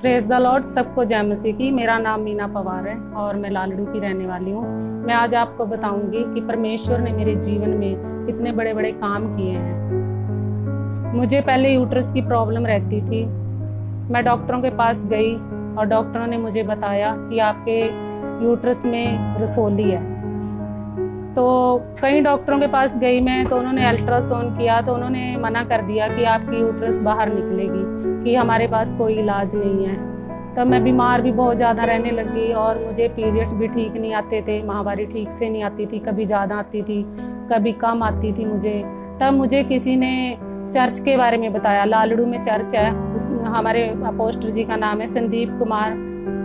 Praise the Lord. सबको जय मसीह की। मेरा नाम मीना पवार है और मैं लालड़ू की रहने वाली हूँ। मैं आज आपको बताऊंगी कि परमेश्वर ने मेरे जीवन में कितने बड़े बड़े काम किए हैं। मुझे पहले यूट्रस की प्रॉब्लम रहती थी। मैं डॉक्टरों के पास गई और डॉक्टरों ने मुझे बताया कि आपके यूट्रस में रसोली है। तो कई डॉक्टरों के पास गई मैं, तो उन्होंने अल्ट्रासाउंड किया तो उन्होंने मना कर दिया कि आपकी यूट्रस बाहर निकलेगी, कि हमारे पास कोई इलाज नहीं है। तब मैं बीमार भी बहुत ज़्यादा रहने लगी और मुझे पीरियड्स भी ठीक नहीं आते थे, माहवारी ठीक से नहीं आती थी, कभी ज़्यादा आती थी कभी कम आती थी मुझे। तब मुझे किसी ने चर्च के बारे में बताया। लालड़ू में चर्च है, उसमें हमारे अपोस्टर जी का नाम है संदीप कुमार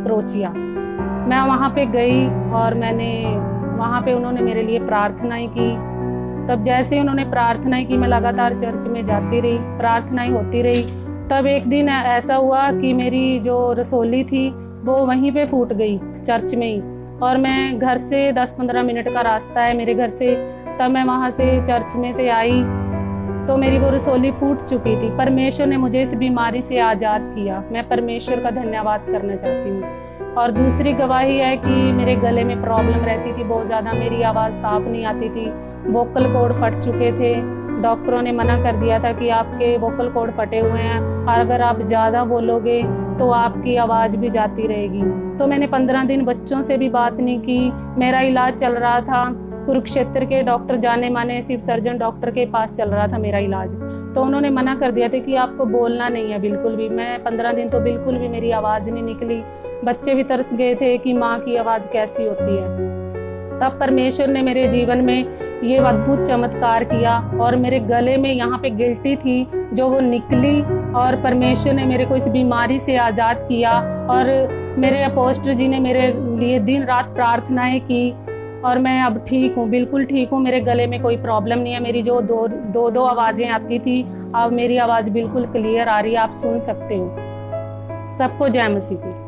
प्रोचिया। मैं वहाँ पे गई और वहाँ पे उन्होंने मेरे लिए प्रार्थनाएं की। तब जैसे ही उन्होंने प्रार्थनाएं की, मैं लगातार चर्च में जाती रही, प्रार्थनाएं होती रही। तब एक दिन ऐसा हुआ कि मेरी जो रसोली थी वो वहीं पे फूट गई, चर्च में ही। और मैं घर से 10-15 मिनट का रास्ता है मेरे घर से। तब मैं वहाँ से चर्च में से आई तो मेरी वो रसोली फूट चुकी थी। परमेश्वर ने मुझे इस बीमारी से आज़ाद किया। मैं परमेश्वर का धन्यवाद करना चाहती हूँ। और दूसरी गवाही है कि मेरे गले में प्रॉब्लम रहती थी बहुत ज़्यादा, मेरी आवाज़ साफ नहीं आती थी, वोकल कॉर्ड फट चुके थे। डॉक्टरों ने मना कर दिया था कि आपके वोकल कॉर्ड फटे हुए हैं और अगर आप ज़्यादा बोलोगे तो आपकी आवाज़ भी जाती रहेगी। तो मैंने 15 दिन बच्चों से भी बात नहीं की। मेरा इलाज चल रहा था कुरुक्षेत्र के डॉक्टर, जाने माने सिर्फ सर्जन डॉक्टर के पास चल रहा था मेरा इलाज। तो उन्होंने मना कर दिया था कि आपको बोलना नहीं है बिल्कुल भी। मैं 15 दिन तो बिल्कुल भी मेरी आवाज़ नहीं निकली। बच्चे भी तरस गए थे कि माँ की आवाज़ कैसी होती है। तब परमेश्वर ने मेरे जीवन में ये अद्भुत चमत्कार किया और मेरे गले में यहाँ पे गिल्टी थी जो वो निकली और परमेश्वर ने मेरे को इस बीमारी से आज़ाद किया। और मेरे अपोस्टर जी ने मेरे लिए दिन रात प्रार्थनाएं की और मैं अब ठीक हूँ, बिल्कुल ठीक हूँ। मेरे गले में कोई प्रॉब्लम नहीं है। मेरी जो दो आवाज़ें आती थी, अब मेरी आवाज़ बिल्कुल क्लियर आ रही है, आप सुन सकते हो। सबको जय मसीह की।